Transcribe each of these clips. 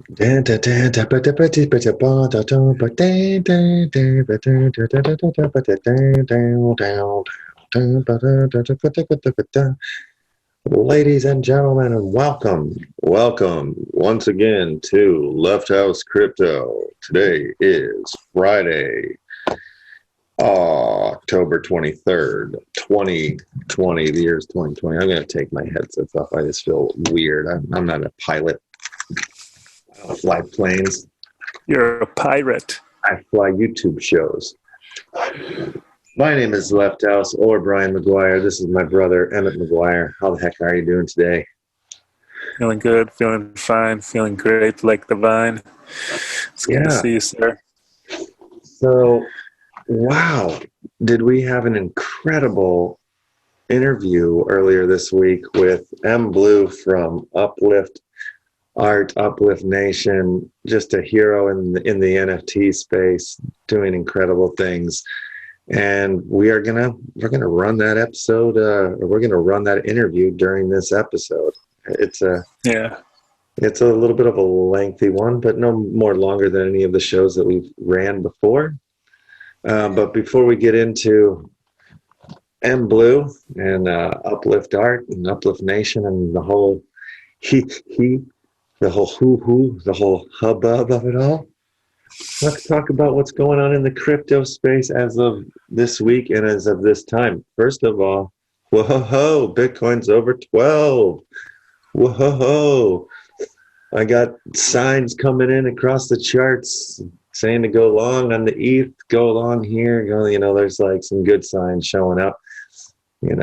Ladies and gentlemen, and welcome once again to LeftHouseCrypto. Today is Friday, October 23rd, 2020. The year is 2020. I'm going to take my headsets off. I just feel weird. I'm not a pilot. I don't fly planes. You're a pirate. I fly YouTube shows. My name is LeftHouse or Brian McGuire. This is my brother, Emmett McGuire. How the heck are you doing today? Feeling good, feeling fine, feeling great like the vine. It's good to see you, sir. So, wow. Did we have an incredible interview earlier this week with M Blu from Uplift Art, UpliftNation, just a hero in the NFT space, doing incredible things. And we're gonna run that episode. We're gonna run that interview during this episode. It's a little bit of a lengthy one, but no more longer than any of the shows that we've ran before. But before we get into M Blu and Uplift Art and UpliftNation and the whole the whole hubbub of it all, let's talk about what's going on in the crypto space as of this week and as of this time. First of all, whoa, Bitcoin's over 12. Whoa. I got signs coming in across the charts saying to go long on the ETH, go long here. There's like some good signs showing up. In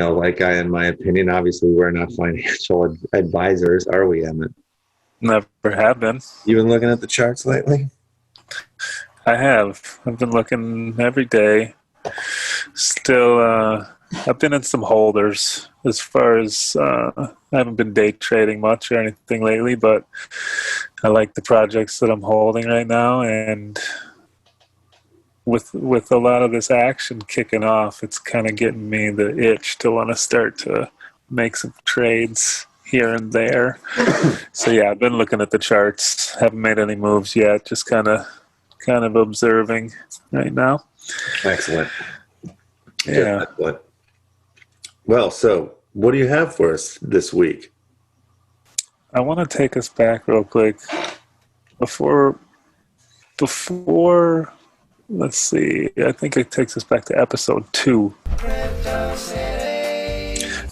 my opinion, obviously we're not financial advisors, are we, Emmett? Never have been. You been looking at the charts lately? I have. I've been looking every day. Still, I've been in some holders as far as I haven't been day trading much or anything lately, but I like the projects that I'm holding right now. And with a lot of this action kicking off, it's kind of getting me the itch to want to start to make some trades here and there. So yeah, I've been looking at the charts. Haven't made any moves yet. Just kind of observing right now. Excellent. Yeah. Excellent. Well, so what do you have for us this week? I want to take us back real quick before. Let's see. I think it takes us back to episode 2.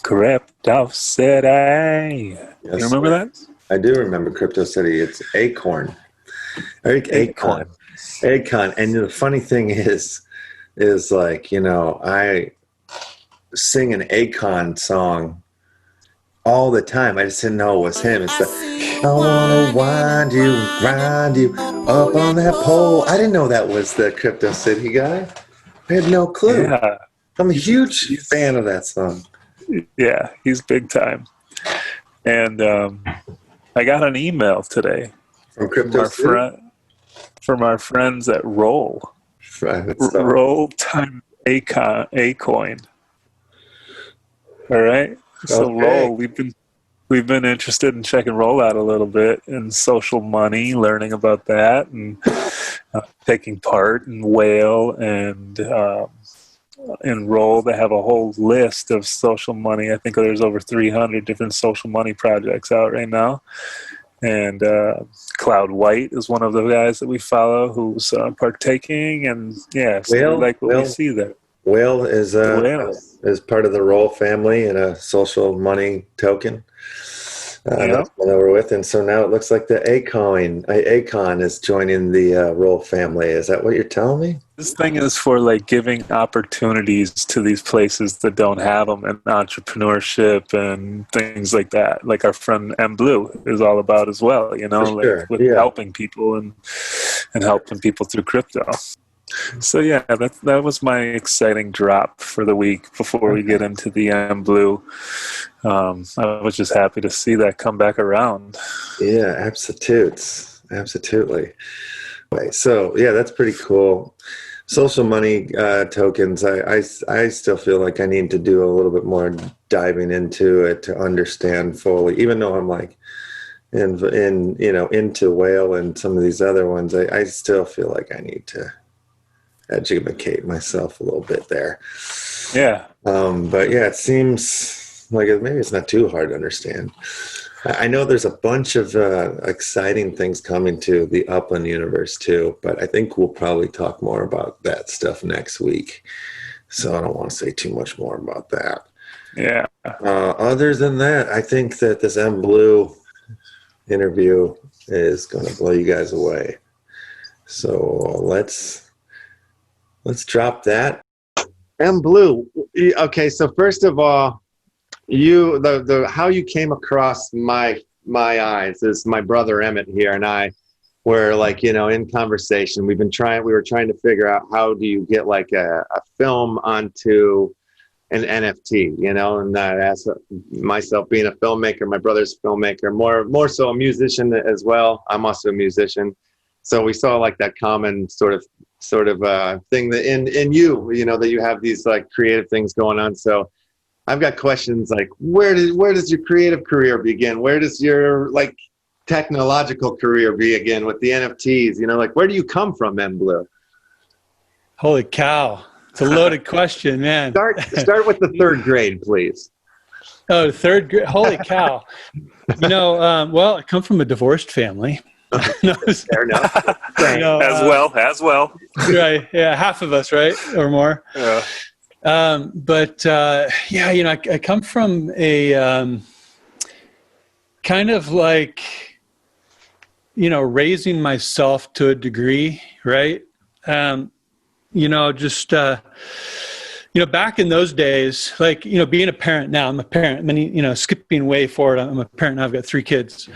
Crypto City. Yes, you remember that? I do remember Crypto City. It's Acorn. Acorn. And the funny thing is like, I sing an Akon song all the time. I just didn't know it was him. It's the I wanna wind you, grind you up on that pole. I didn't know that was the Crypto City guy. I had no clue. Yeah. I'm a huge fan of that song. Yeah, he's big time. And I got an email today from Crypto City? From our friends at Roll. Roll time Acoin. All right. So okay. Roll, we've been interested in checking Roll out a little bit in social money, learning about that, and taking part in Whale and Roll. They have a whole list of social money. I think there's over 300 different social money projects out right now. And Cloud White is one of the guys that we follow who's partaking. And yeah, so we like what we see there. Whale is part of the Roll family and a social money token. That's what we're with. And so now it looks like the Acon is joining the Roll family. Is that what you're telling me? This thing is for like giving opportunities to these places that don't have them, and entrepreneurship and things like that. Like our friend M Blu is all about as well, with helping people and helping people through crypto. So yeah, that was my exciting drop for the week before we get into the M Blu. I was just happy to see that come back around. Yeah, absolutely. So yeah, that's pretty cool. Social money tokens, I still feel like I need to do a little bit more diving into it to understand fully, even though I'm like in into whale and some of these other ones, I still feel like I need to educate myself a little bit there. Yeah. But yeah, it seems like maybe it's not too hard to understand. I know there's a bunch of exciting things coming to the Upland universe too, but I think we'll probably talk more about that stuff next week. So I don't want to say too much more about that. Yeah. Other than that, I think that this M Blu interview is going to blow you guys away. So let's drop that. M Blu. Okay, so first of all, the how you came across my eyes is my brother Emmett here and I were like, in conversation. We were trying to figure out how do you get like a film onto an NFT, and I asked myself, being a filmmaker, my brother's a filmmaker, more so a musician as well. I'm also a musician. So we saw like that common sort of thing that in you, that you have these like creative things going on. So I've got questions like, where does your creative career begin? Where does your like technological career begin with the NFTs? Like, where do you come from, M Blu? Holy cow. It's a loaded question, man. Start with the third grade, please. Oh, third grade. Holy cow. Well, I come from a divorced family. Fair enough. As well. Right. Yeah. Half of us, right? Or more. Yeah. I come from a kind of like, raising myself to a degree, right? Back in those days, like, being a parent now, I'm a parent, skipping way forward. I'm a parent now. I've got 3 kids,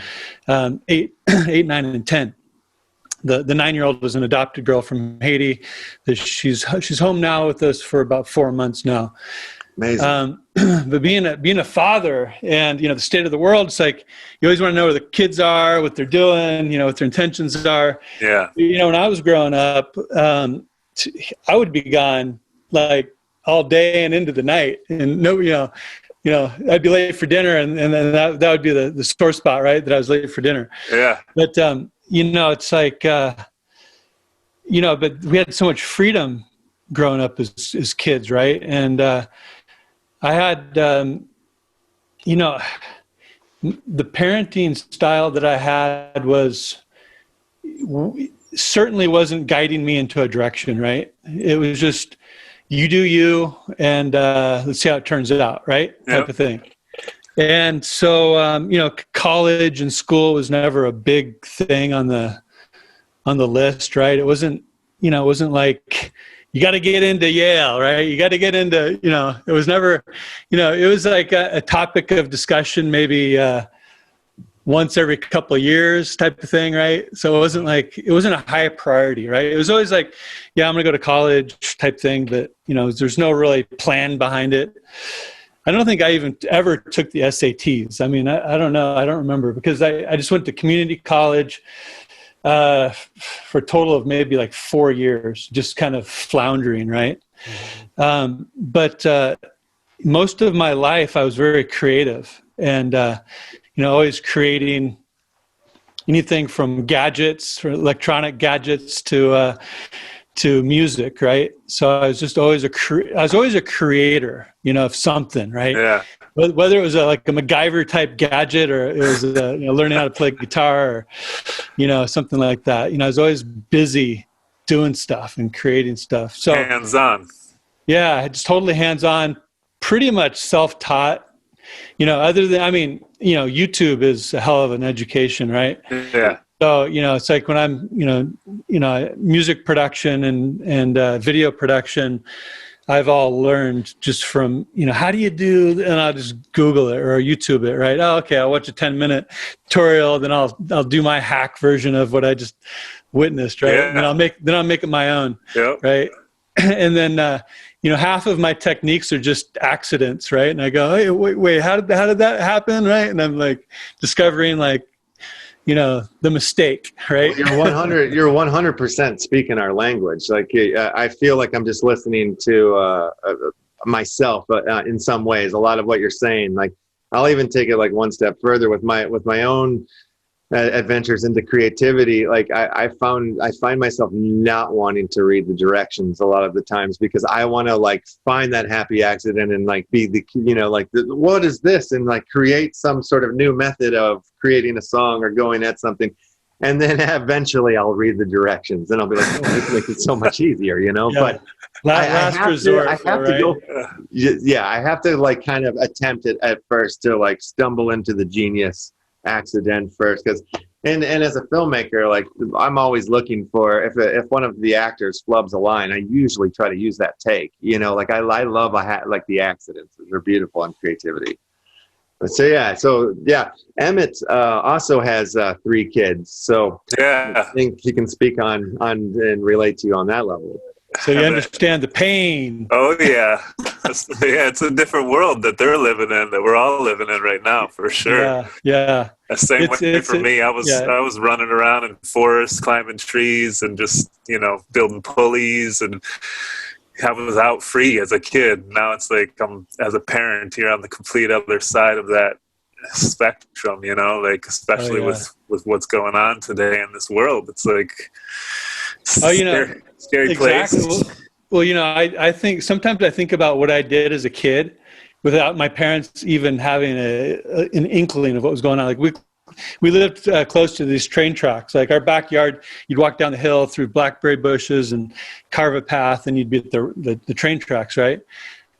8, 9, and 10. The 9-year-old was an adopted girl from Haiti. She's home now with us for about 4 months now. Amazing. But being a father and, the state of the world, it's like, you always want to know where the kids are, what they're doing, what their intentions are. Yeah. When I was growing up, I would be gone like all day and into the night, and I'd be late for dinner, and then that would be the sore spot, right? That I was late for dinner. Yeah. But it's like, but we had so much freedom growing up as kids, right? And I had, the parenting style that I had was certainly wasn't guiding me into a direction, right? It was just, you do you, and let's see how it turns out, right? Yep. Type of thing. And so, college and school was never a big thing on the list, right? It wasn't like, you got to get into Yale, right? You got to get into, it was never, it was like a topic of discussion, maybe once every couple of years type of thing, right? So it wasn't a high priority, right? It was always like, yeah, I'm going to go to college type thing, but, there's no really plan behind it. I don't think I even ever took the SATs. I mean, I don't know. I don't remember, because I just went to community college for a total of maybe like 4 years, just kind of floundering, right? Mm-hmm. But most of my life, I was very creative, and always creating anything from gadgets, or electronic gadgets, to music, right? So I was just always a creator, of something, right? Yeah. Whether it was like a McGuire type gadget, or it was learning how to play guitar, or something like that. I was always busy doing stuff and creating stuff. So hands-on. Yeah, just totally hands-on, pretty much self-taught. Other than, YouTube is a hell of an education, right? Yeah. So, it's like when I'm, music production and video production, I've all learned just from, how do you do, and I'll just Google it or YouTube it, right? Oh, okay, I'll watch a 10-minute tutorial, then I'll do my hack version of what I just witnessed, right? Yeah. And then I'll make it my own, yep. Right? And then, half of my techniques are just accidents, right? And I go, hey, wait, how did that happen, right? And I'm like discovering the mistake, right? Well, you're 100% speaking our language. Like, I feel like I'm just listening to myself in some ways. A lot of what you're saying, like, I'll even take it like one step further with my own adventures into creativity, like I find myself not wanting to read the directions a lot of the times, because I want to like find that happy accident and like be the, like what is this, and like create some sort of new method of creating a song or going at something. And then eventually I'll read the directions and I'll be like, oh, this makes it so much easier, Yeah. But Last resort. I have to go. Yeah, I have to like kind of attempt it at first to like stumble into the genius accident first, because and as a filmmaker, like I'm always looking for, if one of the actors flubs a line, I usually try to use that take. Like I love like the accidents. They're beautiful on creativity. But so yeah, Emmett also has 3 kids, so I think he can speak on and relate to you on that level. So you understand the pain. Oh yeah, it's a different world that they're living in, that we're all living in right now, for sure. Yeah. The same way for me. I was running around in forests, climbing trees, and just building pulleys, and I was out free as a kid. Now it's like I'm, as a parent, here on the complete other side of that spectrum. Like especially with what's going on today in this world. It's like scary exactly. place. Well, I think sometimes I think about what I did as a kid without my parents even having an inkling of what was going on. Like we lived close to these train tracks. Like our backyard, you'd walk down the hill through blackberry bushes and carve a path, and you'd be at the train tracks, right?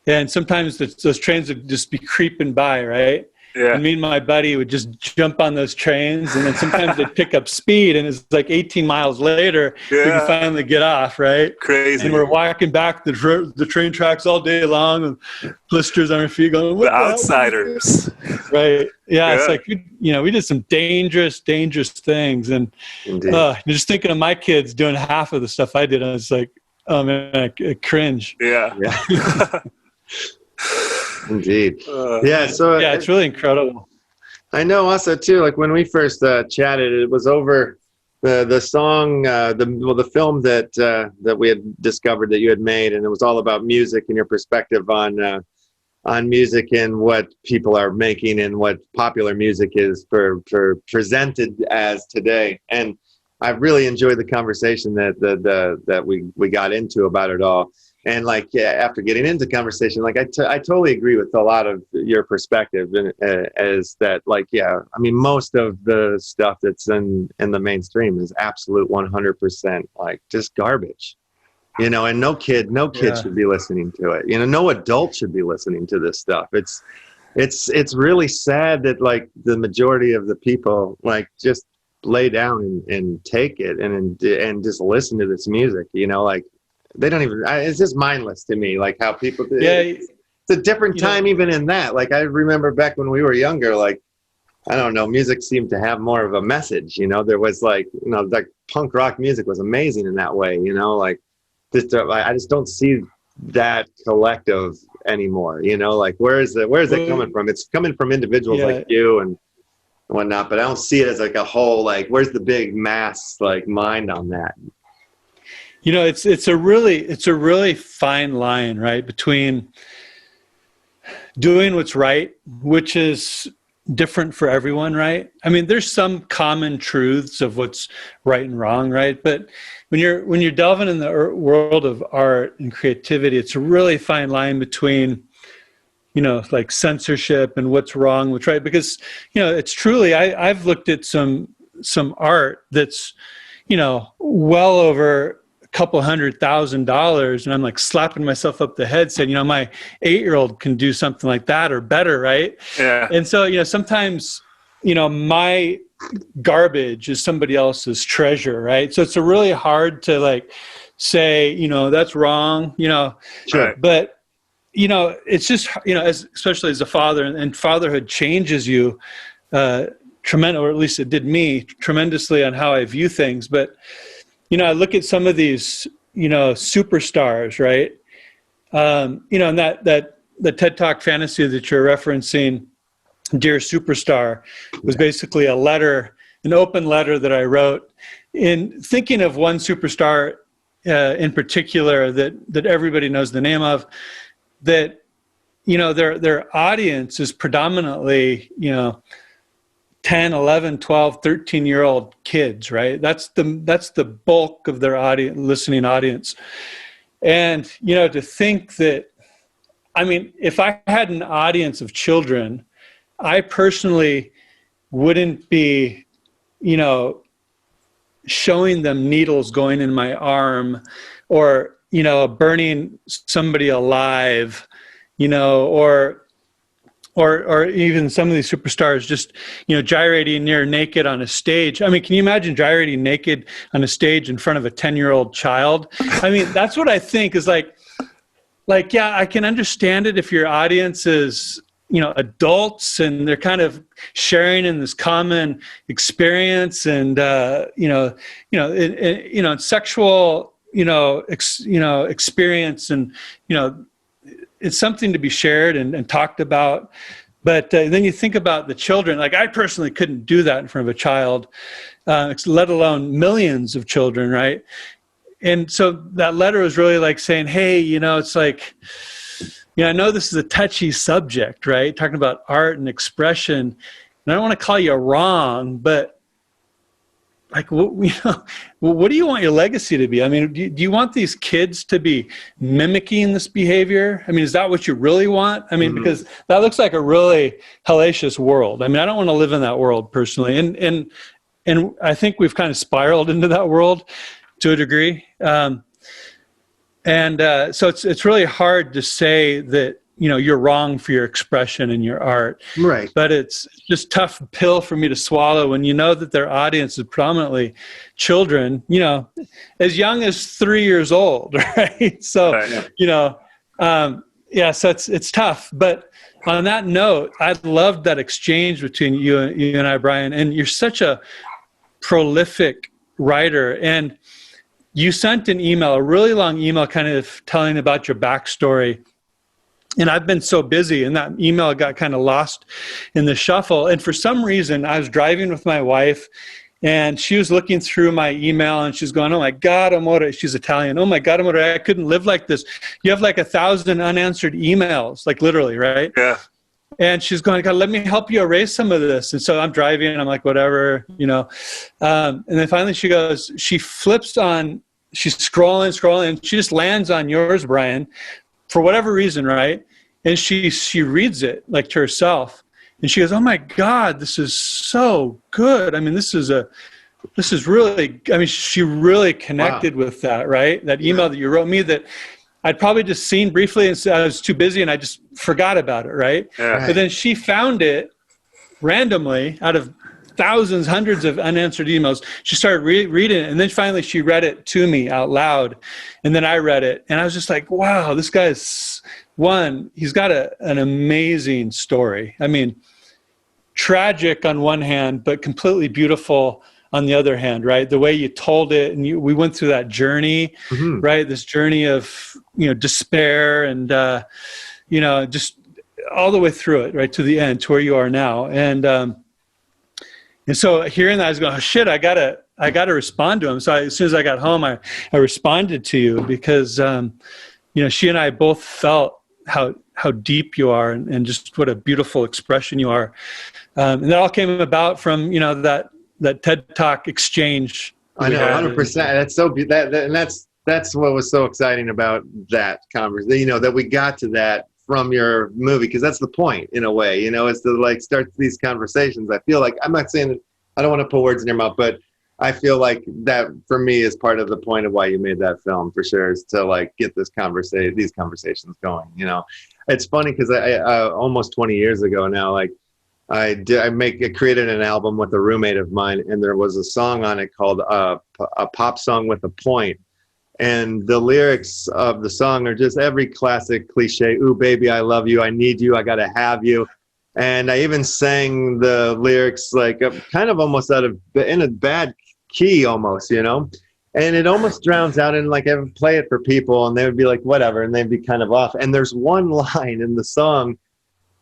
And sometimes those trains would just be creeping by, right? Yeah. And me and my buddy would just jump on those trains, and then sometimes they'd pick up speed, and it's like 18 miles later, we can finally get off, right? Crazy. And we're walking back the train tracks all day long, and blisters on our feet going, what the outsiders. Right. Yeah. It's like, we did some dangerous things. And just thinking of my kids doing half of the stuff I did, I was like, oh man, I cringe. Yeah. Indeed. So it's really incredible. I know also too, like when we first chatted, it was over the song, the film that we had discovered that you had made, and it was all about music and your perspective on music and what people are making and what popular music is for presented as today. And I really enjoyed the conversation that we got into about it all. And like, after getting into conversation, like I totally agree with a lot of your perspective, and as that, like, I mean, most of the stuff that's in the mainstream is absolute 100% like just garbage, and no kid should be listening to it. No adult should be listening to this stuff. It's really sad that like the majority of the people like just lay down and take it and just listen to this music, like. They don't even, it's just mindless to me, like how people do. It's a different time even in that. Like I remember back when we were younger, like, I don't know, music seemed to have more of a message, there was like, like punk rock music was amazing in that way, like I just don't see that collective anymore, like where is it coming from? It's coming from individuals like you and whatnot, but I don't see it as like a whole, like where's the big mass like mind on that? It's a really fine line, right, between doing what's right, which is different for everyone, right? I mean, there's some common truths of what's right and wrong, right? But when you're delving in the world of art and creativity, it's a really fine line between, like censorship and what's wrong, what's right. Because, it's truly, I've looked at some art that's, well over couple $100,000, and I'm like slapping myself up the head saying, my 8-year-old can do something like that or better, right? Yeah. And so, sometimes, my garbage is somebody else's treasure, right? So it's really hard to like say, that's wrong, Sure. But, it's just, especially as a father, and fatherhood changes you tremendous, or at least it did me tremendously on how I view things. But I look at some of these, superstars, right? And the TED Talk fantasy that you're referencing, Dear Superstar, was basically an open letter that I wrote in thinking of one superstar in particular that everybody knows the name of, that, their audience is predominantly, 10, 11, 12, 13-year-old kids, right? That's the bulk of their audience, listening audience. And, you know, to think that, I mean, if I had an audience of children, I personally wouldn't be, you know, showing them needles going in my arm, or, you know, burning somebody alive, you know, or even some of these superstars just, you know, gyrating near naked on a stage. I mean, can you imagine gyrating naked on a stage in front of a 10-year-old child? I mean, that's what I think is like, yeah, I can understand it if your audience is, you know, adults and they're kind of sharing in this common experience and, sexual, experience, and, you know, it's something to be shared and talked about. But then you think about the children. Like, I personally couldn't do that in front of a child, let alone millions of children, right? And so that letter was really like saying, hey, you know, it's like, you know, I know this is a touchy subject, right? Talking about art and expression. And I don't want to call you wrong, but like, what do you want your legacy to be? I mean, do you want these kids to be mimicking this behavior? I mean, is that what you really want? I mean, because that looks like a really hellacious world. I mean, I don't want to live in that world personally. And I think we've kind of spiraled into that world to a degree. So it's really hard to say that, you know, you're wrong for your expression and your art. Right. But it's just tough pill for me to swallow when you know that their audience is predominantly children, you know, as young as 3 years old, right? So, you know, so it's tough. But on that note, I loved that exchange between you and I, Brian, and you're such a prolific writer. And you sent an email, a really long email, kind of telling about your backstory. And I've been so busy, and that email got kind of lost in the shuffle. And for some reason, I was driving with my wife, and she was looking through my email, and she's going, oh my God, amore. She's Italian. Oh my God, amore, I couldn't live like this. You have like 1,000 unanswered emails, like literally, right? Yeah. And she's going, God, let me help you erase some of this. And so I'm driving, and I'm like, whatever, you know. And then finally she goes, she flips on, she's scrolling, and she just lands on yours, Brian, for whatever reason, right? And she reads it like to herself, and she goes, oh my God, this is so good. I mean, this is really, I mean, she really connected with that, right? That email that you wrote me that I'd probably just seen briefly, and I was too busy and I just forgot about it, right? Yeah. But then she found it randomly out of thousands, hundreds of unanswered emails. She started reading it, and then finally she read it to me out loud, and then I read it, and I was just like, wow, this guy's he's got an amazing story. I mean, tragic on one hand, but completely beautiful on the other hand, right? The way you told it, and we went through that journey, right? This journey of, you know, despair and, you know, just all the way through it, right, to the end, to where you are now. And so hearing that, I was going, oh, shit, I gotta respond to him. So as soon as I got home, I responded to you because, you know, she and I both felt how deep you are and just what a beautiful expression you are. And that all came about from, you know, that TED Talk exchange. I know, 100%. That's so and that's what was so exciting about that conversation, you know, that we got to that from your movie, because that's the point in a way, you know, is to like start these conversations. I feel like, I'm not saying that, I don't want to put words in your mouth, but I feel like that for me is part of the point of why you made that film, for sure, is to like get these conversations going. You know, it's funny because I almost 20 years ago now, like I created an album with a roommate of mine, and there was a song on it called a pop song with a point. And the lyrics of the song are just every classic cliche. Ooh, baby, I love you. I need you. I got to have you. And I even sang the lyrics like kind of almost in a bad key almost, you know, and it almost drowns out. And like I would play it for people and they would be like, whatever. And they'd be kind of off. And there's one line in the song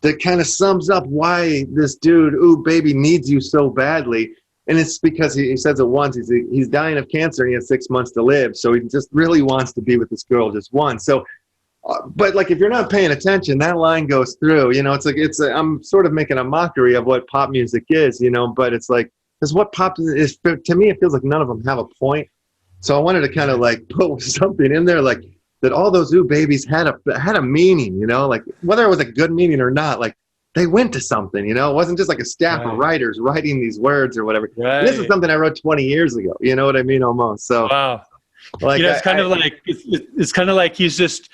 that kind of sums up why this dude, ooh, baby, needs you so badly. And it's because he says it once, he's dying of cancer and he has 6 months to live. So he just really wants to be with this girl just once. So but like if you're not paying attention, that line goes through. You know, it's like I'm sort of making a mockery of what pop music is. You know, but it's like because what pop is to me, it feels like none of them have a point. So I wanted to kind of like put something in there like that. All those ooh babies had a meaning. You know, like whether it was a good meaning or not, like they went to something. You know, it wasn't just like a staff of writers writing these words or whatever. Right. This is something I wrote 20 years ago. You know what I mean? Almost. So wow. like You know, it's kind of like he's just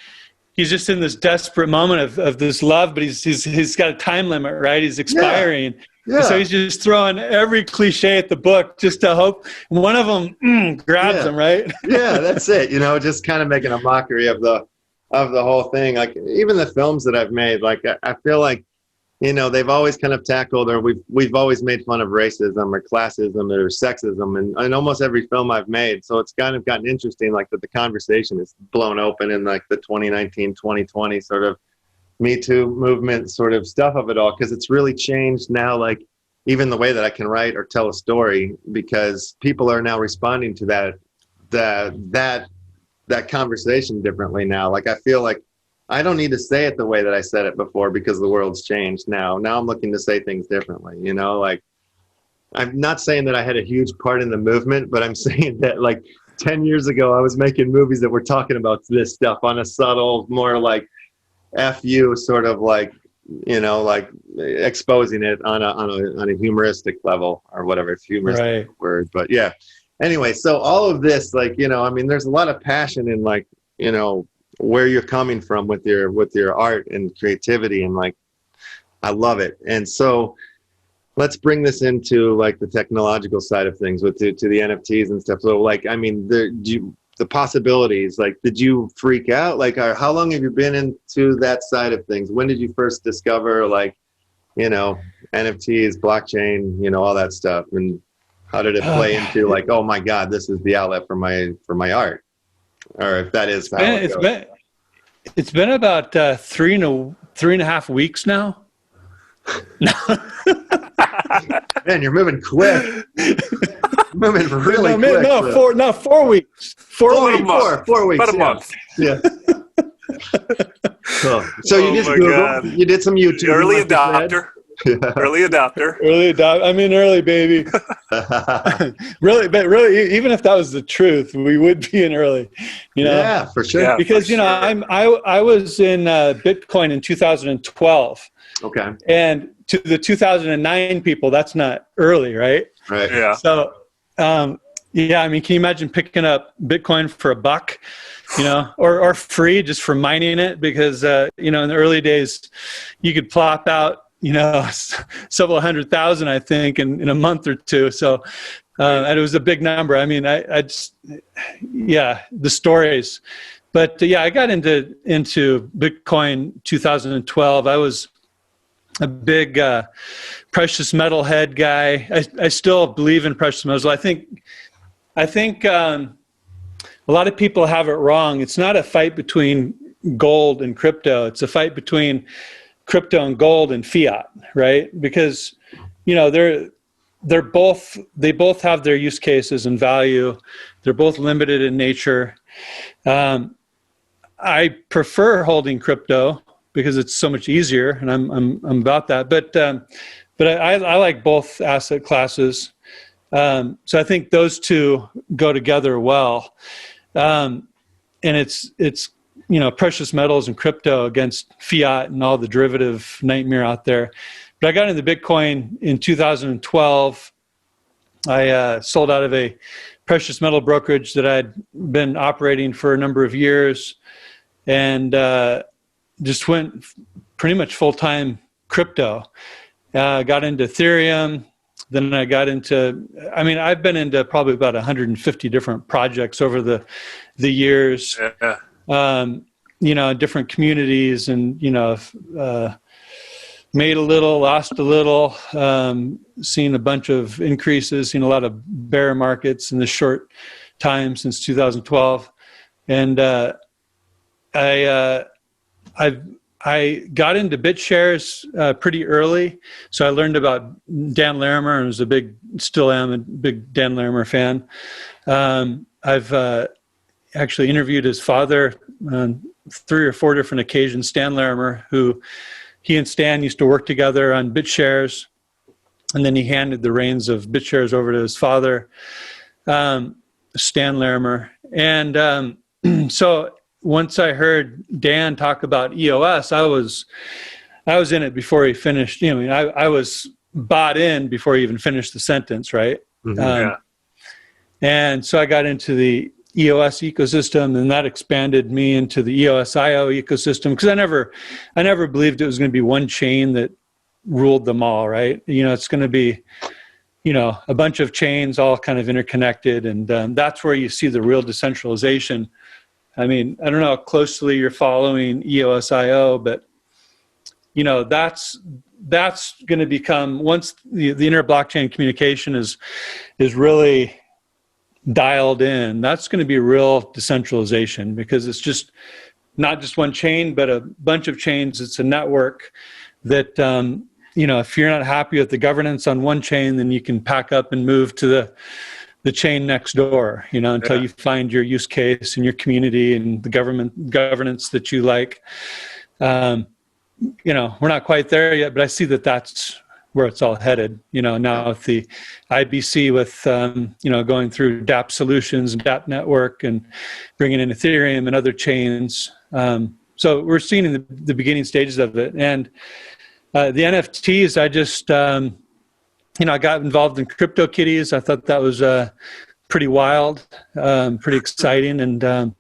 in this desperate moment of this love, but he's got a time limit, right? He's expiring. Yeah. So he's just throwing every cliche at the book just to hope one of them grabs him, right? Yeah, that's it. You know, just kind of making a mockery of the whole thing. Like even the films that I've made, like I feel like, you know, they've always kind of tackled, or we've always made fun of racism or classism or sexism in almost every film I've made. So it's kind of gotten interesting, like that the conversation is blown open in like the 2019, 2020 sort of Me Too movement sort of stuff of it all, because it's really changed now, like even the way that I can write or tell a story, because people are now responding to that conversation differently now. Like I feel like I don't need to say it the way that I said it before because the world's changed now. Now I'm looking to say things differently, you know, like I'm not saying that I had a huge part in the movement, but I'm saying that like 10 years ago, I was making movies that were talking about this stuff on a subtle, more like F you sort of like, you know, like exposing it on a humoristic level or whatever. It's humoristic word, but yeah. Anyway, so all of this, like, you know, I mean, there's a lot of passion in like, you know, where you're coming from with your art and creativity, and like I love it. And so let's bring this into like the technological side of things to the NFTs and stuff. So like, I mean, the possibilities, like, did you freak out? Like, how long have you been into that side of things? When did you first discover like, you know, NFTs, blockchain, you know, all that stuff? And how did it play into like, oh my God, this is the outlet for my art? Or if that is how it's been about 3.5 weeks now. Man, you're moving quick. Moving really quick. No, 4 weeks. 4 weeks. 4 weeks. About a month. Yeah. Cool. So you just Google. God. You did some YouTube. Early adopter. Yeah. Early adopter. I'm in early, baby. really, even if that was the truth, we would be in early. You know? Yeah, for sure. Yeah, because you know, I was in Bitcoin in 2012. Okay. And to the 2009 people, that's not early, right? Right. Yeah. So, yeah, I mean, can you imagine picking up Bitcoin for $1, you know, or free just for mining it? Because, you know, in the early days, you could plop out, you know, several 100,000, I think, in a month or two. So, and it was a big number. I mean, I just, yeah, the stories. But yeah, I got into Bitcoin 2012. I was a big precious metal head guy. I still believe in precious metals. I think a lot of people have it wrong. It's not a fight between gold and crypto. It's a fight between crypto and gold and fiat, right? Because, you know, they both have their use cases and value. They're both limited in nature. I prefer holding crypto because it's so much easier, and I'm about that. But I like both asset classes. So I think those two go together well. And it's you know, precious metals and crypto against fiat and all the derivative nightmare out there. But I got into Bitcoin in 2012. I sold out of a precious metal brokerage that I'd been operating for a number of years, and just went pretty much full-time crypto. Got into Ethereum. Then I got into, I mean, I've been into probably about 150 different projects over the years. Yeah. You know, different communities, and, you know, made a little, lost a little, seen a bunch of increases, seen a lot of bear markets in the short time since 2012. And I got into BitShares pretty early. So I learned about Dan Larimer, and still am a big Dan Larimer fan. I've actually interviewed his father, 3 or 4 different occasions. Stan Larimer, he and Stan used to work together on BitShares, and then he handed the reins of BitShares over to his father, Stan Larimer. And so once I heard Dan talk about EOS, I was in it before he finished. I was bought in before he even finished the sentence, right? Yeah. And so I got into the EOS ecosystem, and that expanded me into the EOS.io ecosystem, because I never believed it was going to be one chain that ruled them all, right? It's going to be, a bunch of chains all kind of interconnected, and that's where you see the real decentralization. I mean, I don't know how closely you're following EOS.io, but that's going to become, once the inter-blockchain communication is really dialed in, that's going to be real decentralization, because it's just not just one chain, but a bunch of chains. It's a network that, if you're not happy with the governance on one chain, then you can pack up and move to the chain next door, until you find your use case and your community and the governance that you like. We're not quite there yet, but I see that that's where it's all headed. Now with the IBC, with going through DApp Solutions and DApp Network, and bringing in Ethereum and other chains. So we're seeing in the beginning stages of it. And the NFTs, I just I got involved in CryptoKitties. I thought that was pretty wild, pretty exciting, and then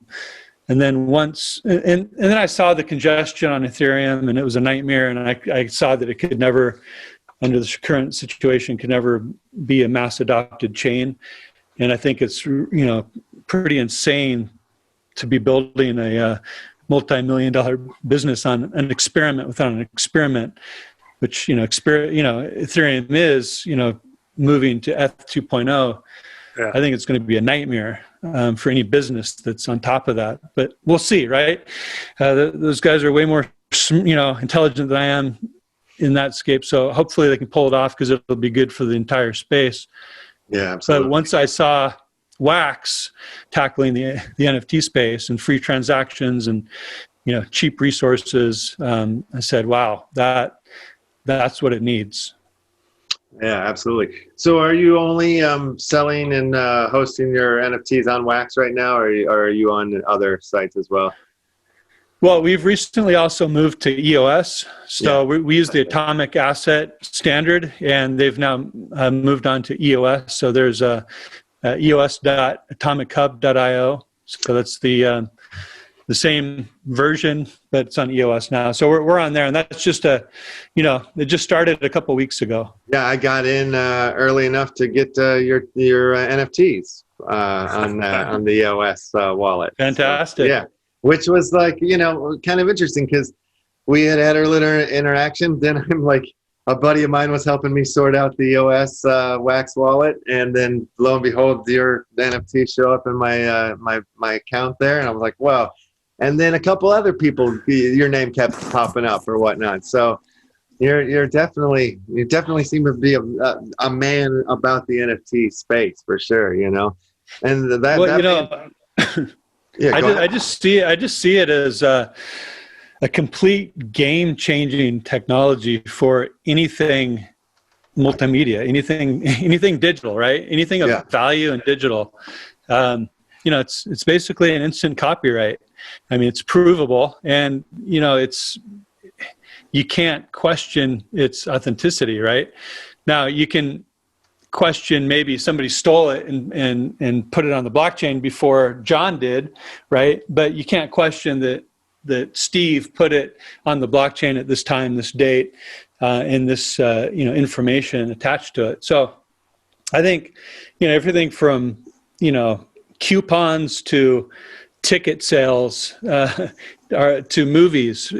then I saw the congestion on Ethereum, and it was a nightmare. And I saw that it could never, under the current situation, could never be a mass adopted chain. And I think it's pretty insane to be building a multi-million-dollar business on an experiment without an experiment, which Ethereum is moving to ETH 2.0. I think it's going to be a nightmare for any business that's on top of that. But we'll see, right? Those guys are way more intelligent than I am in that scape. So hopefully they can pull it off, because it'll be good for the entire space. Yeah, absolutely. But once I saw Wax tackling the NFT space and free transactions and cheap resources, I said, wow, that's what it needs. Yeah, absolutely. So are you only selling and hosting your NFTs on Wax right now, or are you on other sites as well? Well, we've recently also moved to EOS. So we use the Atomic Asset Standard, and they've now moved on to EOS. So there's EOS.AtomicHub.io. So that's the same version, but it's on EOS now. So we're on there, and that's just it just started a couple weeks ago. Yeah, I got in early enough to get your NFTs on the EOS wallet. Fantastic. So, yeah, which was like kind of interesting, because we had our little interaction. Then I'm like, a buddy of mine was helping me sort out the EOS Wax wallet, and then lo and behold, your NFT show up in my my account there, and I was like, wow. And then a couple other people, your name kept popping up or whatnot. So you definitely seem to be a man about the NFT space for sure. And I just see it as a complete game-changing technology for anything multimedia, anything digital, right? Anything of value in digital. It's basically an instant copyright. I mean, it's provable, and you can't question its authenticity, right? Now you can question maybe somebody stole it and put it on the blockchain before John did, right? But you can't question that Steve put it on the blockchain at this time, this date, and this information attached to it. So I think everything from coupons to ticket sales to movies.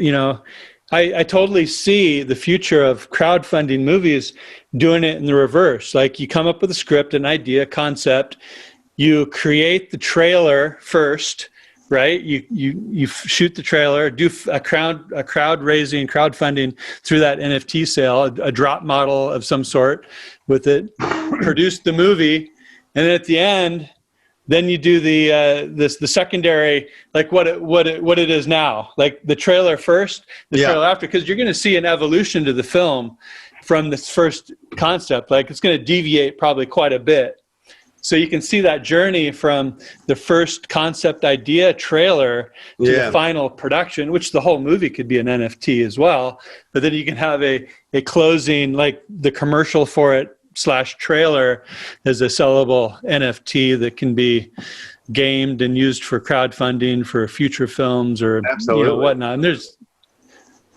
I totally see the future of crowdfunding movies doing it in the reverse. Like, you come up with a script, an idea, concept, you create the trailer first, right? You shoot the trailer, do a crowdfunding through that NFT sale, a drop model of some sort with it, produce the movie, and then at the end, then you do the secondary, like what it is now, like the trailer first, the trailer after, because you're going to see an evolution to the film from this first concept. Like it's going to deviate probably quite a bit. So you can see that journey from the first concept idea trailer to the final production, which the whole movie could be an NFT as well. But then you can have a closing, like the commercial for it / trailer as a sellable NFT that can be gamed and used for crowdfunding for future films or whatnot. And there's,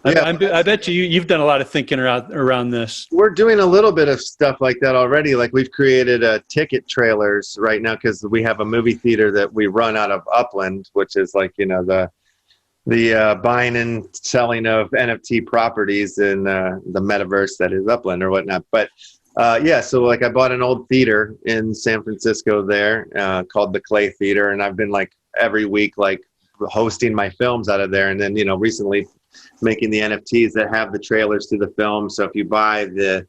I bet you've done a lot of thinking around this. We're doing a little bit of stuff like that already. Like we've created ticket trailers right now because we have a movie theater that we run out of Upland, which is like, the buying and selling of NFT properties in the metaverse that is Upland or whatnot. But so like I bought an old theater in San Francisco there called the Clay Theater, and I've been like every week like hosting my films out of there, and then recently making the NFTs that have the trailers to the film. So if you buy the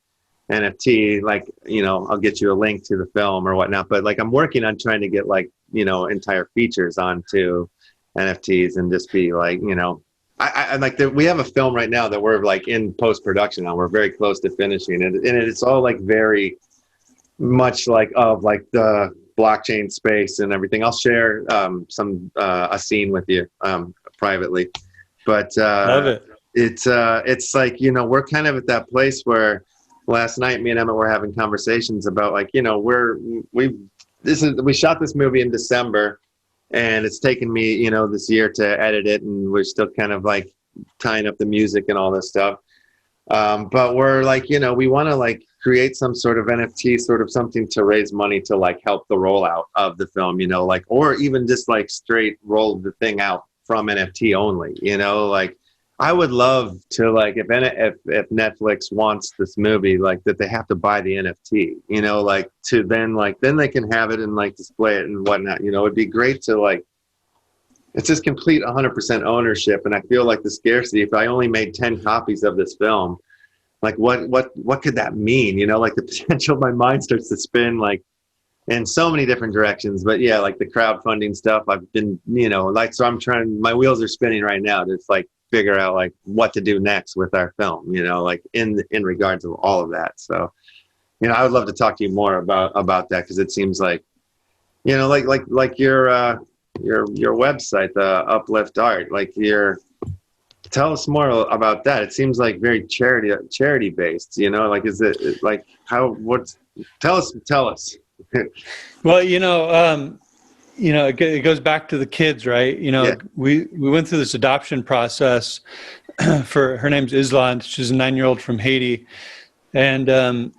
NFT, like I'll get you a link to the film or whatnot. But like I'm working on trying to get like entire features onto NFTs and just be like I like we have a film right now that we're like in post-production on. We're very close to finishing it, and it's all like very much like of like the blockchain space and everything. I'll share a scene with you privately, but love it. It's like we're kind of at that place where last night me and Emmett were having conversations about like we shot this movie in December. And it's taken me, this year to edit it, and we're still kind of like tying up the music and all this stuff. But we're like, we want to like create some sort of NFT, sort of something to raise money to like help the rollout of the film, like, or even just like straight roll the thing out from NFT only, like I would love to like if Netflix wants this movie, like that they have to buy the NFT, like to then they can have it and like display it and whatnot. It'd be great to like it's just complete 100% ownership. And I feel like the scarcity. If I only made 10 copies of this film, like what could that mean? Like the potential. My mind starts to spin like in so many different directions. But yeah, like the crowdfunding stuff. I've been so I'm trying. My wheels are spinning right now to like figure out like what to do next with our film, like in regards of all of that. So, I would love to talk to you more about that, because it seems like, like your website, the Uplift Art, like tell us more about that. It seems like very charity based, like is it like tell us. Well, it goes back to the kids, right? We went through this adoption process for, her name's Island. She's a 9-year-old from Haiti. And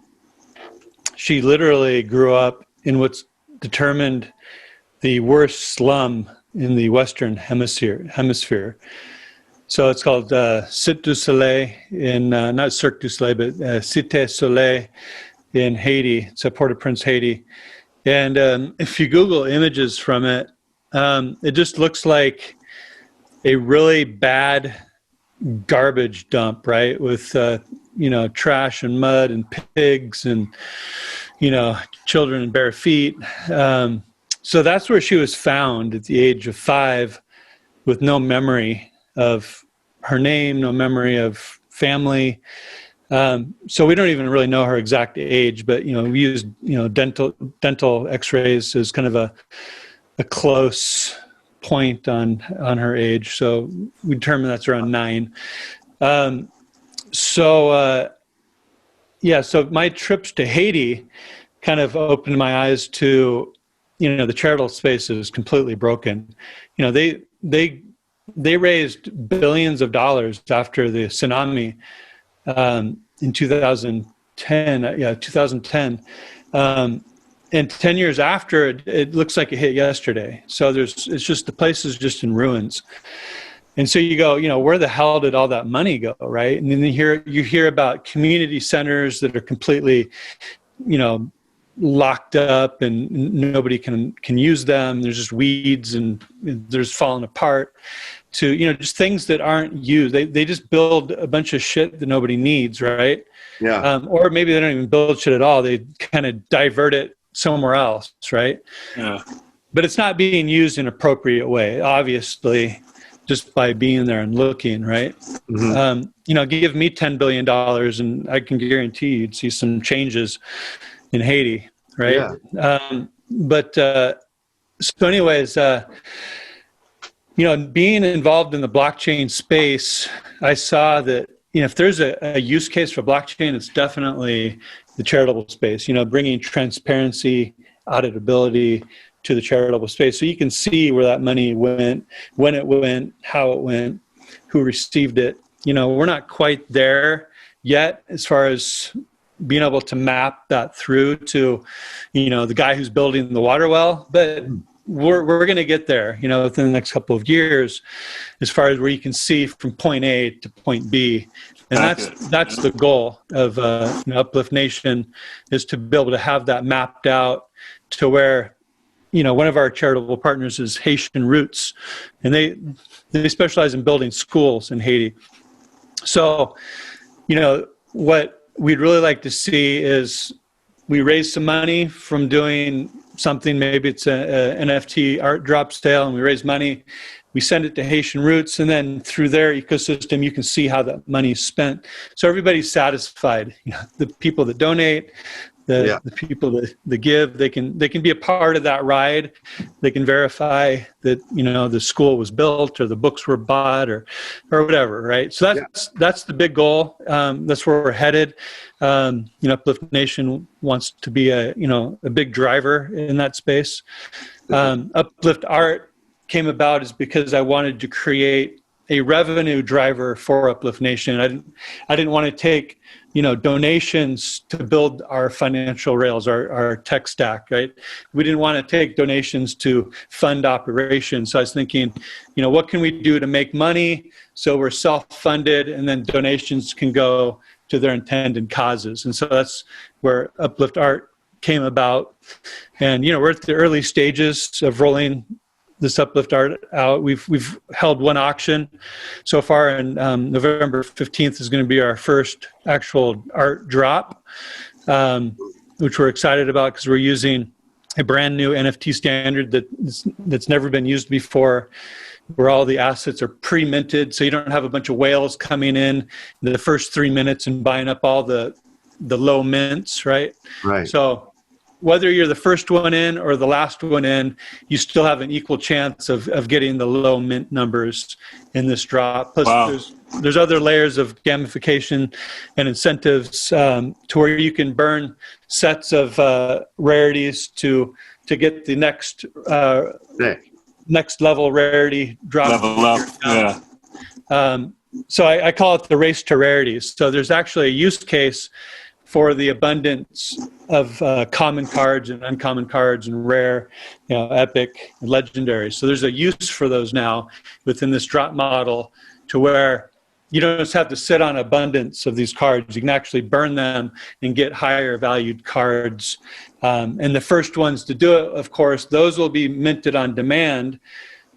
she literally grew up in what's determined the worst slum in the Western hemisphere. So it's called Cirque du Soleil not Cirque du Soleil, but Cité Soleil in Haiti. It's at Port-au-Prince, Haiti. And if you Google images from it, it just looks like a really bad garbage dump, right? With, trash and mud and pigs and, children in bare feet. So that's where she was found at the age of 5 with no memory of her name, no memory of family. So we don't even really know her exact age, but, we used, dental x-rays as kind of a close point on her age. So we determined that's around 9. So my trips to Haiti kind of opened my eyes to, the charitable space is completely broken. They raised billions of dollars after the tsunami, in 2010. And 10 years after, it looks like it hit yesterday. So it's just, the place is just in ruins. And so you go, where the hell did all that money go, right? And then you hear about community centers that are completely, locked up and nobody can use them. There's just weeds and there's falling apart. To, just things that aren't used. They just build a bunch of shit that nobody needs, right? Yeah. Or maybe they don't even build shit at all. They kind of divert it somewhere else, right? Yeah. but it's not being used in an appropriate way, obviously, just by being there and looking, right? Give me $10 billion and I can guarantee you'd see some changes in Haiti, right? Yeah. So anyways, being involved in the blockchain space, I saw that, if there's a use case for blockchain, it's definitely the charitable space, bringing transparency, auditability to the charitable space. So you can see where that money went, when it went, how it went, who received it. We're not quite there yet as far as being able to map that through to, the guy who's building the water well, but we're going to get there, within the next couple of years, as far as where you can see from point A to point B. And that's the goal of Uplift Nation, is to be able to have that mapped out to where, one of our charitable partners is Haitian Roots, and they specialize in building schools in Haiti. So, what we'd really like to see is we raise some money from doing something, maybe it's a NFT art drop sale, and we raise money, we send it to Haitian Roots, and then through their ecosystem, you can see how that money is spent. So everybody's satisfied. The people that donate, the people that give, they can be a part of that ride. They can verify that, the school was built or the books were bought or whatever, right? So that's the big goal. That's where we're headed. Uplift Nation wants to be a big driver in that space. Uplift Art came about is because I wanted to create a revenue driver for Uplift Nation. I didn't want to take, donations to build our financial rails, our tech stack, right? We didn't want to take donations to fund operations. So I was thinking, what can we do to make money so we're self-funded, and then donations can go to their intended causes. And so that's where Uplift Art came about. And, we're at the early stages of rolling this Uplift Art out. We've held one auction so far, and November 15th is going to be our first actual art drop, which we're excited about because we're using a brand new NFT standard that's never been used before, where all the assets are pre-minted, so you don't have a bunch of whales coming in the first 3 minutes and buying up all the low mints, right? Right. So whether you're the first one in or the last one in, you still have an equal chance of getting the low mint numbers in this drop. Plus, there's other layers of gamification and incentives to where you can burn sets of rarities to get the next level rarity drop. Level up, So I call it the race to rarities. So there's actually a use case for the abundance of common cards and uncommon cards and rare, epic and legendary. So there's a use for those now within this drop model, to where you don't just have to sit on abundance of these cards. You can actually burn them and get higher valued cards. And the first ones to do it, of course, those will be minted on demand.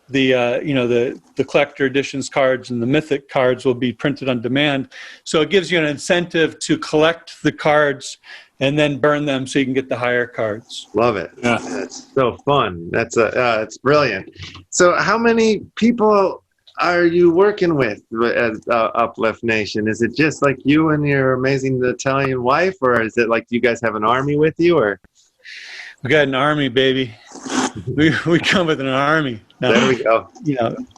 The collector editions cards and the mythic cards will be printed on demand. So it gives you an incentive to collect the cards and then burn them so you can get the higher cards. Love it. Yeah. That's so fun. It's brilliant. So how many people are you working with at Uplift Nation? Is it just like you and your amazing Italian wife, or is it like you guys have an army with you, or? We got an army, baby. We come with an army. No, there we go.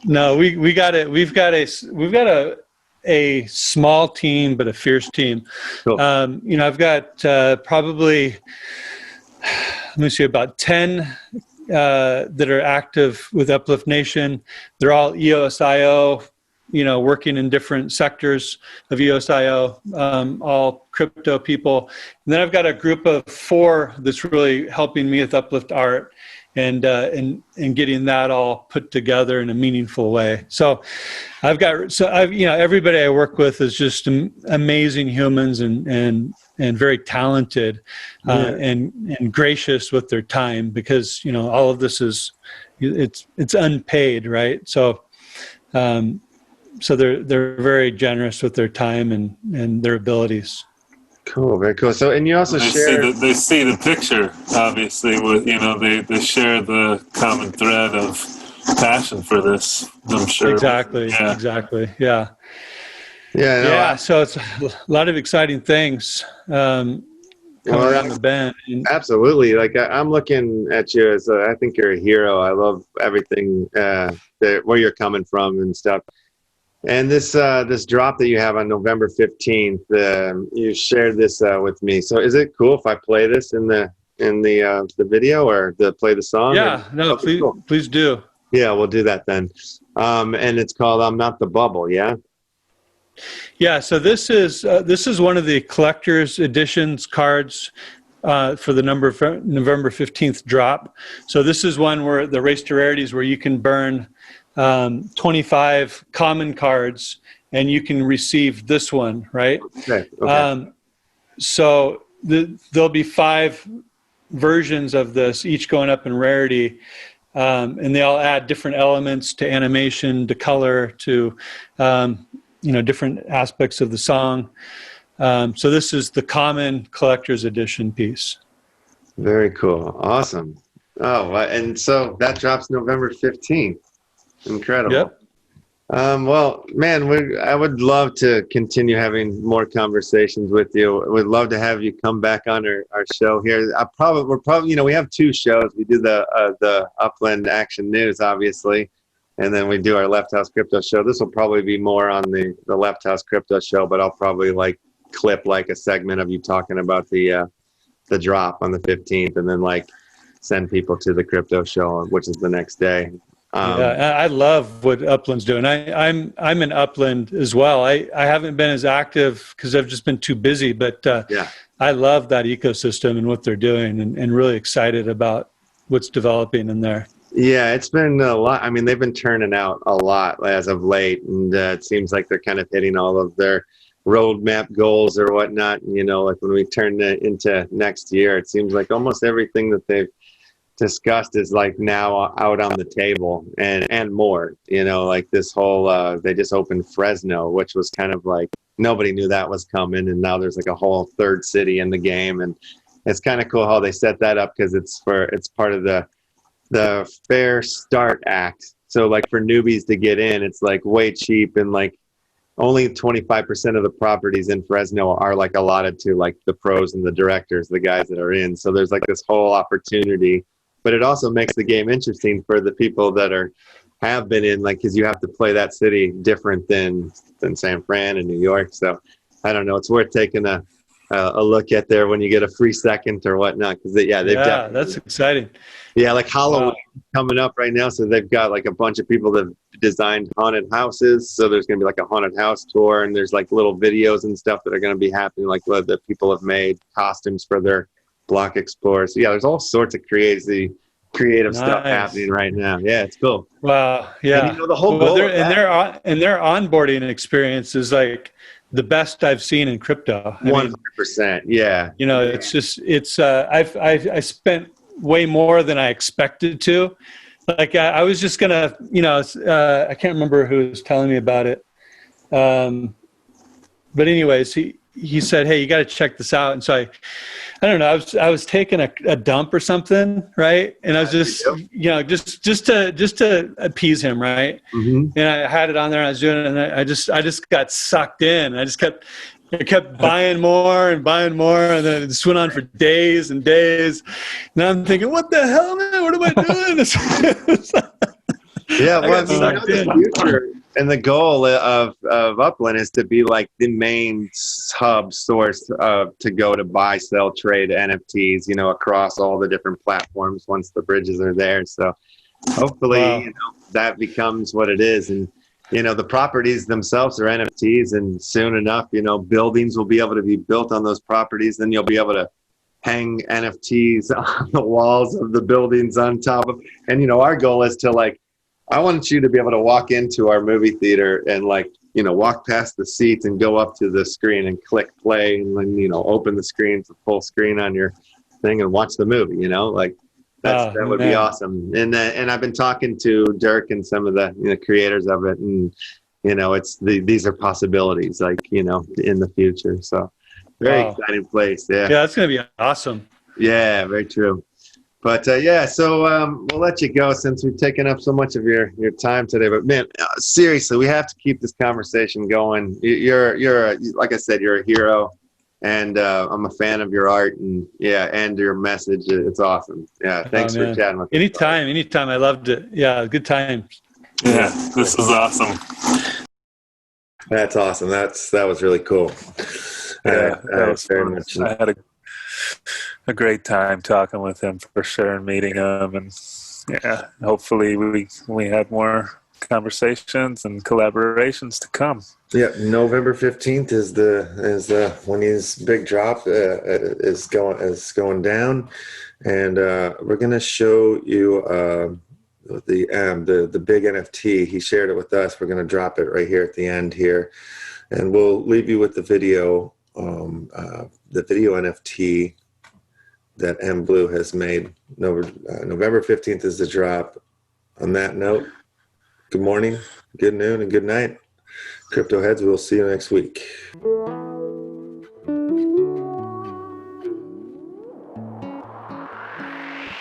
No, we got it. We've got a small team, but a fierce team. Cool. I've got probably, let me see, about 10 that are active with Uplift Nation. They're all EOSIO, working in different sectors of EOSIO, all crypto people. And then I've got a group of 4 that's really helping me with Uplift Art and getting that all put together in a meaningful way. So everybody I work with is just amazing humans and very talented and gracious with their time, because all of this it's unpaid, right? So they're very generous with their time and their abilities. Cool, very cool. So, and you also share. They see the picture, obviously. With they share the common thread of passion for this. I'm sure. Exactly. Yeah. Exactly. Yeah. Yeah. No, Yeah. So it's a lot of exciting things coming around the bend. Absolutely. Like I'm looking at you as I think you're a hero. I love everything where you're coming from and stuff. And this drop that you have on November 15th, you shared this with me. So is it cool if I play this in the video or play the song? Yeah. No. Okay, please do. Yeah, we'll do that then. And it's called "I'm Not the Bubble." Yeah. Yeah. So this is one of the collector's editions cards for the November 15th drop. So this is one where the race to rarities where you can burn 25 common cards and you can receive this one, right? Okay. So there'll be 5 versions of this, each going up in rarity. And they all add different elements to animation, to color, to different aspects of the song. So this is the common collector's edition piece. Very cool. Awesome. Oh, and so that drops November 15th. Incredible. Yep. Well, man, I would love to continue having more conversations with you. We'd love to have you come back on our show here. We're probably, we have 2 shows. We do the Upland Action News, obviously, and then we do our Left House Crypto show. This will probably be more on the Left House Crypto show, but I'll probably clip a segment of you talking about the drop on the 15th, and then send people to the crypto show, which is the next day. Yeah, I love what Upland's doing. I'm in Upland as well. I haven't been as active because I've just been too busy, but I love that ecosystem and what they're doing, and really excited about what's developing in there. Yeah, it's been a lot. I mean, they've been turning out a lot as of late, and it seems like they're kind of hitting all of their roadmap goals or whatnot. When we turn into next year, it seems like almost everything that they've discussed is now out on the table and more. This whole they just opened Fresno, which was kind of nobody knew that was coming, and now there's a whole 3rd city in the game, and it's kind of cool how they set that up because it's part of the Fair Start Act. So for newbies to get in, it's way cheap, and only 25% of the properties in Fresno are allotted to the pros and the directors, the guys that are in. So there's this whole opportunity. But it also makes the game interesting for the people that have been in, because you have to play that city different than San Fran and New York. So I don't know. It's worth taking a look at there when you get a free second or whatnot. Because that's exciting. Yeah, Halloween coming up right now. So they've got a bunch of people that have designed haunted houses. So there's going to be a haunted house tour, and there's little videos and stuff that are going to be happening, what the people have made, costumes for their block explorers. So there's all sorts of creative stuff happening right now. Yeah, it's cool. Wow. Yeah. And the whole goal their onboarding experience is the best I've seen in crypto. 100%. Yeah. I spent way more than I expected to. I was just gonna, I can't remember who was telling me about it. But anyways, he said, "Hey, you got to check this out." And so I don't know. I was taking a dump or something, right? And I was just, just to appease him, right? Mm-hmm. And I had it on there, and I was doing it, and I just got sucked in. I kept buying more, and then it just went on for days and days. And I'm thinking, what the hell, man? What am I doing? Yeah, well, the future and the goal of Upland is to be the main hub source to go to buy, sell, trade NFTs, across all the different platforms once the bridges are there. So hopefully, that becomes what it is. And, the properties themselves are NFTs, and soon enough, buildings will be able to be built on those properties. Then you'll be able to hang NFTs on the walls of the buildings on top of, and, our goal is to I want you to be able to walk into our movie theater and walk past the seats and go up to the screen and click play and then, open the screen to full screen on your thing and watch the movie, that would be awesome. And I've been talking to Dirk and some of the creators of it, and, these are possibilities in the future. So Very Wow. exciting place. Yeah, that's going to be awesome. Yeah, very true. But yeah, so we'll let you go since we've taken up so much of your time today. But man, seriously, we have to keep this conversation going. You're like I said, you're a hero, and I'm a fan of your art and and your message. It's awesome. Yeah, thanks for chatting with me. Anytime. I loved it. Yeah, good times. Yeah, this is awesome. That's awesome. That was really cool. Yeah, that was very fun. much. I had a great time talking with him for sure and meeting him, and yeah, hopefully we had more conversations and collaborations to come. Yeah, November 15th is the when his big drop is going down, and we're gonna show you the big NFT. He shared it with us. We're gonna drop it right here at the end here, and we'll leave you with the video NFT that M Blu has made. November 15th is the drop. On that note, good morning, good noon, and good night. Crypto heads, we'll see you next week.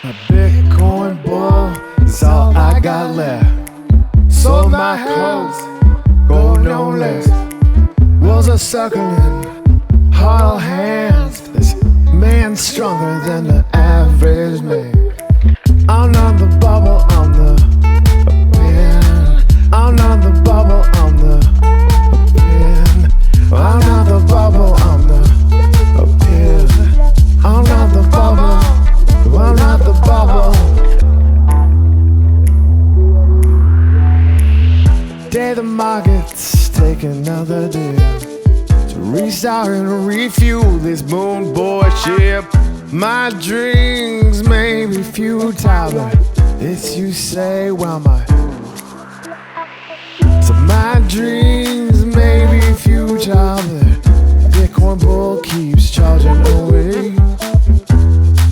A Bitcoin bull is all I got left. Sold my clothes, gold no less. Wolves are suckling, hollow hands. This man's stronger than the average man. I'm not the bubble, I'm the pen. I'm not the bubble, I'm the pen. I'm not the bubble, I'm the pen. I'm not the bubble, I'm not the bubble. Day the markets take another day to restart and refuel this moon boy ship. My dreams may be futile, but it's you say, well, my dreams may be futile, but Bitcoin bull keeps charging away.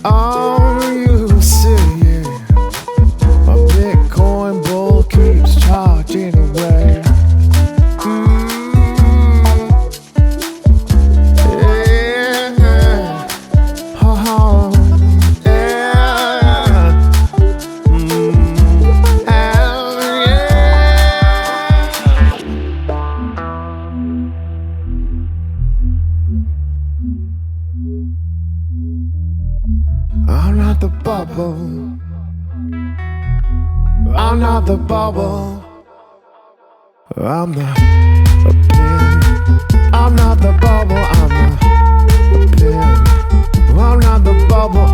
Oh, you see, my Bitcoin bull keeps charging away. I'm not the bubble. I'm not the bubble. I'm the pin. I'm not the bubble. I'm the pin. I'm not the bubble.